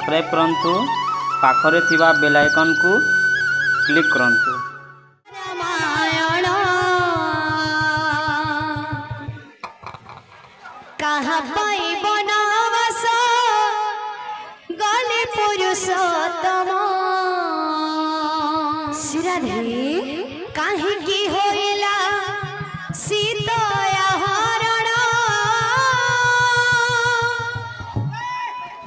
Subscribe करंतु पाखरे थिबा बेल आइकन को क्लिक करंतु। रामायण कहाँ पाइब नवस गले पुरुषोत्तम श्रीराधे काहेकि होइला सीतया हरण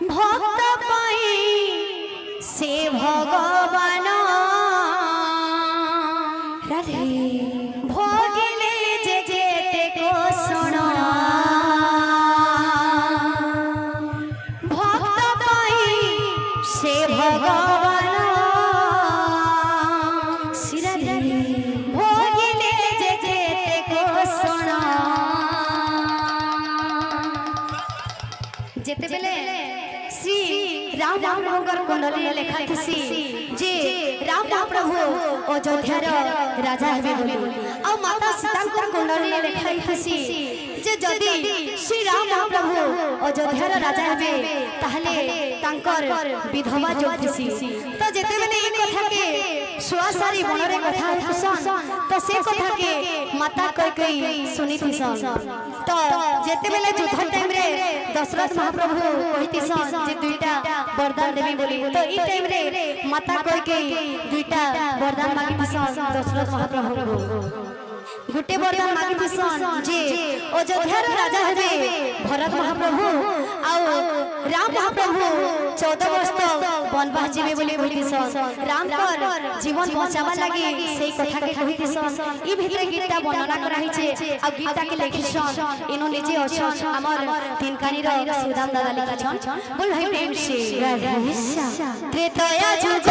भक्त पाई से भगवान राधे भोगिले जे जेते कोसण भक्त पाई से भगवान श्रीराधे भोगिले जे जेते कोसण जेते बेले श्री राम महाप्रभुकर कुंडली लेखा थी जे राम महाप्रभु अयोध्यार राजा हेबे बोली आ माता सीताकर कुंडली लेखा थी जे जदी श्री राम महाप्रभु अयोध्यार राजा हेबे ताहले तांकर विधवा जोगसी तो जेते बेले ई कथा के सुआसारी बनरे कथा होतसन तो से कथा के माता कई सुनी थीसन तो जेते बेले युद्ध टाइम रे दशरथ महाप्रभु कहितिसन जे दुईटा वरदान देबी बोली तो ई टाइम रे माता कई दुईटा वरदान मागितिसन दशरथ महाप्रभु गुटे वरदान मागितिसन जे अयोध्यार राजा हेबे भरत महाप्रभु आउ राम महाप्रभु 14 वर्ष वनवास जीवे बोली कहितिसन राम कर जीवन बचावा लागि सेई कथा के कहितिसन ई भितरे गीतटा वर्णना कराई छे आ गीतटा के लिखिसन इनो निजे अछन हमर तिनकानी रो सुदाम दादा लिखा छन बोल भाई प्रेम से राधे त्रेतया जुग